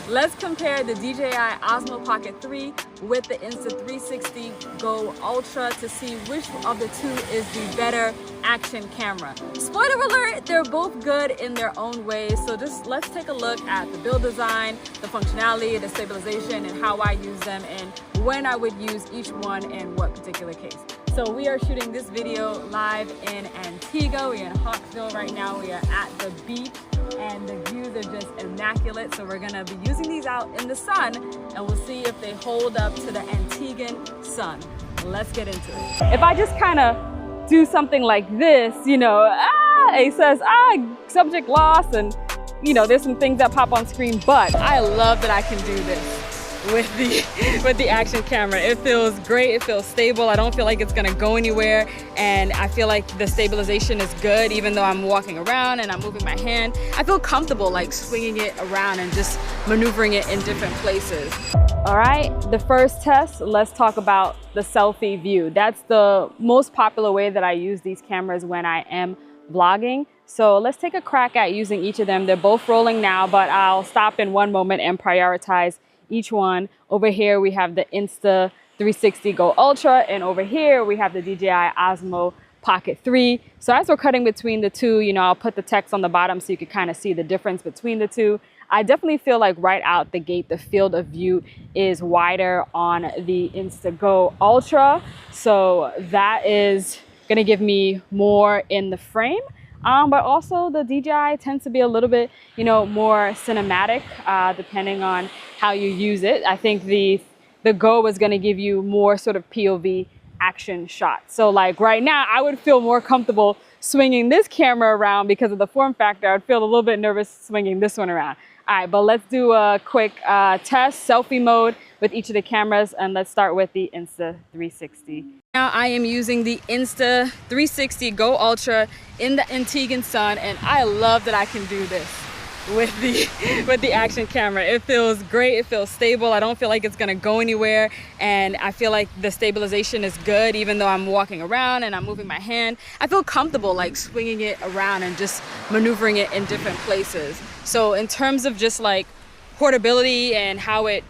Let's compare the DJI Osmo Pocket 3 with the Insta360 Go Ultra to see which of the two is the better action camera. Spoiler alert, they're both good in their own ways, so just let's take a look at the build design, the functionality, the stabilization, and how I use them and when I would use each one in what particular case. So we are shooting this video live in Antigua. We're in Hawksville right now. We are at the beach and the views are just immaculate. So we're gonna be using these out in the sun and we'll see if they hold up to the Antiguan sun. Let's get into it. If I just kind of do something like this, it says, subject lost, and there's some things that pop on screen, but I love that I can do this with the action camera. It feels great, it feels stable. I don't feel like it's gonna go anywhere, and I feel like the stabilization is good even though I'm walking around and I'm moving my hand. I feel comfortable like swinging it around and just maneuvering it in different places. All right, the first test, let's talk about the selfie view. That's the most popular way that I use these cameras when I am vlogging. So let's take a crack at using each of them. They're both rolling now, but I'll stop in one moment and prioritize each one. Over here we have the Insta360 Go Ultra, and over here we have the DJI Osmo Pocket 3. So as we're cutting between the two, I'll put the text on the bottom so you can kind of see the difference between the two. I definitely feel like right out the gate the field of view is wider on the Insta Go Ultra, so that is going to give me more in the frame. But also the DJI tends to be a little bit, more cinematic, depending on how you use it. I think the Go is going to give you more sort of POV action shots. So like right now, I would feel more comfortable swinging this camera around because of the form factor. I'd feel a little bit nervous swinging this one around. All right, but let's do a quick test, selfie mode with each of the cameras, and let's start with the Insta360. Now I am using the Insta360 Go Ultra in the Antiguan sun, and I love that I can do this with the action camera. It feels great, it feels stable. I don't feel like it's gonna go anywhere, and I feel like the stabilization is good even though I'm walking around and I'm moving my hand. I feel comfortable like swinging it around and just maneuvering it in different places. So in terms of just like portability and how it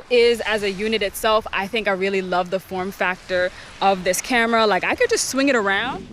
is as a unit itself, I think I really love the form factor of this camera. Like I could just swing it around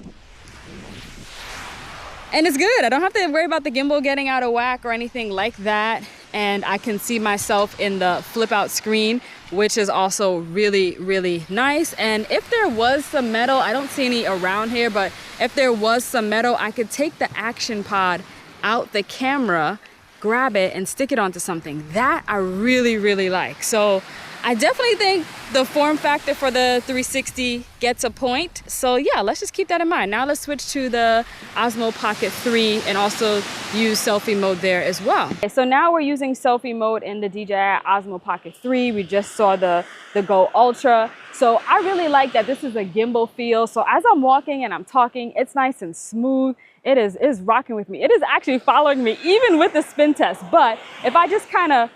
and it's good. I don't have to worry about the gimbal getting out of whack or anything like that. And I can see myself in the flip out screen, which is also really, really nice. And if there was some metal, I don't see any around here, but if there was some metal, I could take the action pod out the camera, grab it and stick it onto something. That I really, really like. So I definitely think the form factor for the 360 gets a point. So yeah, let's just keep that in mind. Now let's switch to the Osmo Pocket 3 and also use selfie mode there as well. Okay, so now we're using selfie mode in the DJI Osmo Pocket 3. We just saw the Go Ultra. So I really like that this is a gimbal feel. So as I'm walking and I'm talking, it's nice and smooth. It is rocking with me. It is actually following me even with the spin test. But if I just kind of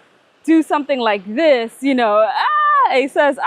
do something like this, it says,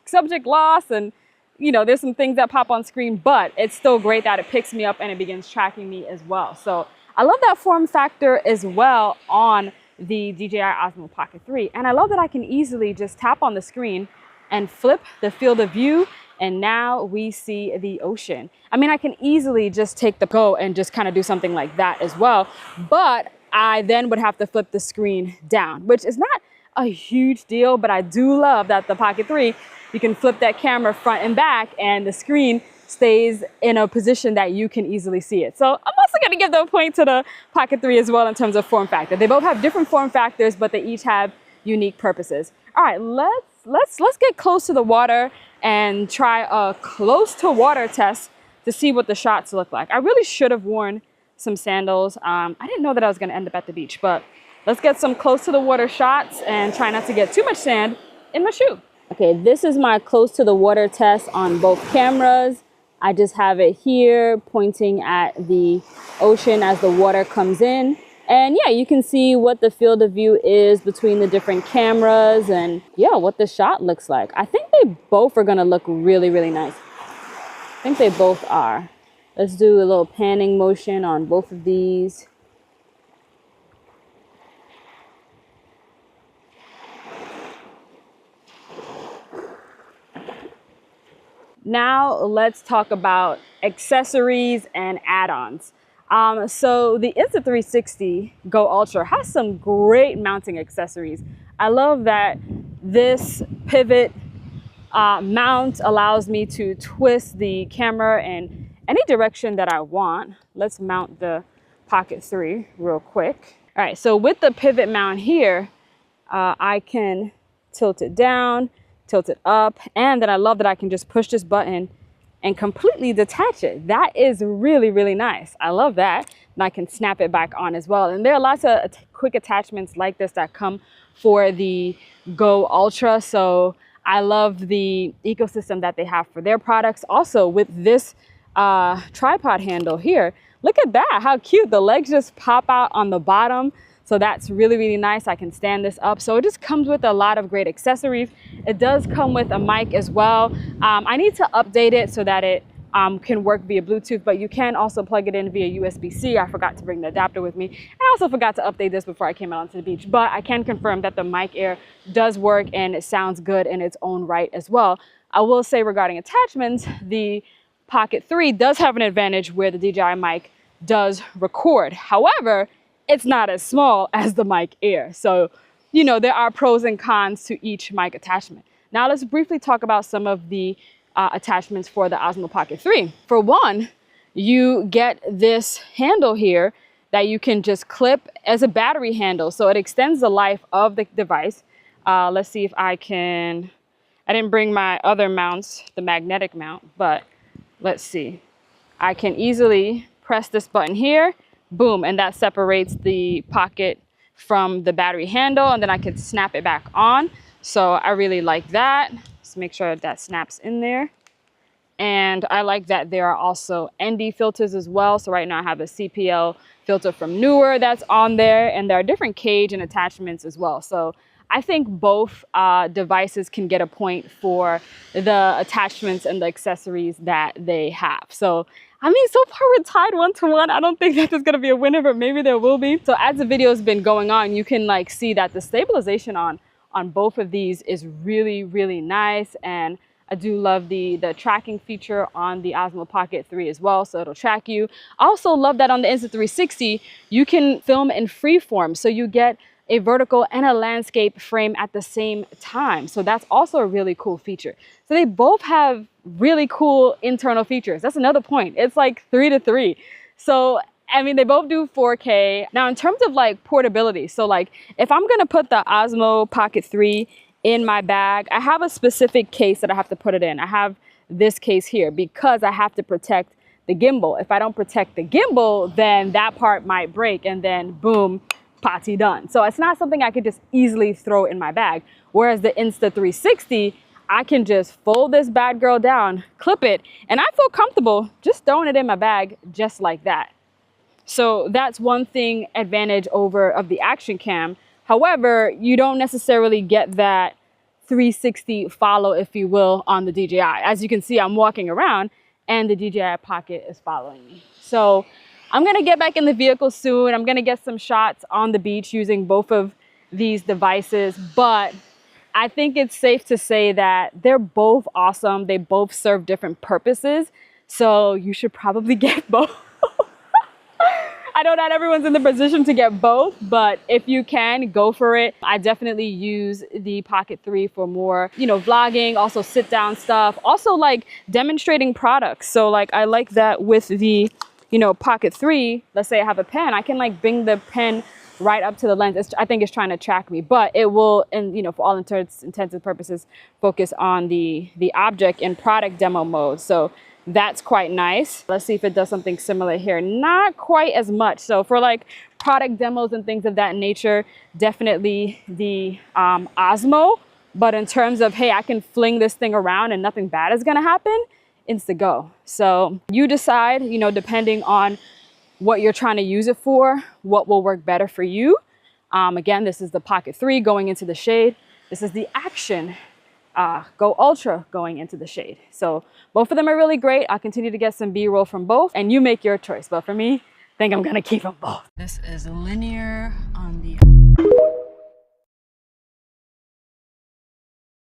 subject lost, and there's some things that pop on screen, but it's still great that it picks me up and it begins tracking me as well. So I love that form factor as well on the DJI Osmo Pocket 3. And I love that I can easily just tap on the screen and flip the field of view, and now we see the ocean. I mean, I can easily just take the Go and just kind of do something like that as well, but I then would have to flip the screen down, which is not a huge deal, but I do love that the Pocket 3, you can flip that camera front and back and the screen stays in a position that you can easily see it. So I'm also gonna give the point to the Pocket 3 as well in terms of form factor. They both have different form factors, but they each have unique purposes. All right, let's get close to the water and try a close to water test to see what the shots look like. I really should have worn some sandals. I didn't know that I was gonna end up at the beach, but let's get some close to the water shots and try not to get too much sand in my shoe. Okay, this is my close to the water test on both cameras. I just have it here pointing at the ocean as the water comes in. And yeah, you can see what the field of view is between the different cameras and yeah, what the shot looks like. I think they both are gonna look really, really nice. I think they both are. Let's do a little panning motion on both of these. Now let's talk about accessories and add-ons. So the Insta360 Go Ultra has some great mounting accessories. I love that this pivot mount allows me to twist the camera in any direction that I want. Let's mount the Pocket 3 real quick. All right, so with the pivot mount here, I can tilt it down, tilt it up, and then I love that I can just push this button and completely detach it. That is really, really nice. I love that. And I can snap it back on as well. And there are lots of quick attachments like this that come for the Go Ultra. So I love the ecosystem that they have for their products. Also with this tripod handle here, look at that, how cute. The legs just pop out on the bottom. So that's really, really nice. I can stand this up. So it just comes with a lot of great accessories. It does come with a mic as well. I need to update it so that it can work via Bluetooth, but you can also plug it in via USB-C. I forgot to bring the adapter with me. I also forgot to update this before I came out onto the beach, but I can confirm that the Mic Air does work and it sounds good in its own right as well. I will say regarding attachments, the Pocket 3 does have an advantage where the DJI mic does record. However, it's not as small as the Mic Air. So, you know, there are pros and cons to each mic attachment. Now let's briefly talk about some of the attachments for the Osmo Pocket 3. For one, you get this handle here that you can just clip as a battery handle. So it extends the life of the device. Let's see if I didn't bring my other mounts, the magnetic mount, but let's see. I can easily press this button here, boom, and that separates the pocket from the battery handle, and then I can snap it back on. So I really like that. Just make sure that snaps in there. And I like that there are also ND filters as well. So right now I have a CPL filter from Neewer that's on there, and there are different cage and attachments as well. So I think both devices can get a point for the attachments and the accessories that they have. So I mean, so far we're tied 1-1. I don't think that there's gonna be a winner, but maybe there will be. So as the video has been going on, you can like see that the stabilization on both of these is really, really nice. And I do love the tracking feature on the Osmo Pocket 3 as well, so it'll track you. I also love that on the Insta360, you can film in freeform. So you get a vertical and a landscape frame at the same time. So that's also a really cool feature. So they both have really cool internal features. That's another point. It's like 3-3. So, I mean, they both do 4K. Now, in terms of like portability, so like if I'm gonna put the Osmo Pocket 3 in my bag, I have a specific case that I have to put it in. I have this case here because I have to protect the gimbal. If I don't protect the gimbal, then that part might break and then boom, potty done. So it's not something I could just easily throw in my bag. Whereas the Insta360, I can just fold this bad girl down, clip it, and I feel comfortable just throwing it in my bag just like that. So that's one thing advantage over of the Action Cam. However, you don't necessarily get that 360 follow, if you will, on the DJI. As you can see, I'm walking around and the DJI Pocket is following me. So I'm gonna get back in the vehicle soon. I'm gonna get some shots on the beach using both of these devices, but I think it's safe to say that they're both awesome. They both serve different purposes. So you should probably get both. I know not everyone's in the position to get both, but if you can, go for it. I definitely use the Pocket 3 for more, you know, vlogging, also sit down stuff, also like demonstrating products. So like I like that with the, you know, Pocket 3, let's say I have a pen, I can like bring the pen right up to the lens. I think it's trying to track me, but it will, and you know, for all intents and purposes, focus on the object in product demo mode. So that's quite nice. Let's see if it does something similar here. Not quite as much. So for like product demos and things of that nature, definitely the Osmo. But in terms of, hey, I can fling this thing around and nothing bad is gonna happen, Insta-Go. So you decide, you know, depending on what you're trying to use it for, what will work better for you. Again, this is the Pocket 3 going into the shade. This is the Action Go Ultra going into the shade. So both of them are really great. I'll continue to get some B-roll from both and you make your choice. But for me, I think I'm gonna keep them both. This is linear on the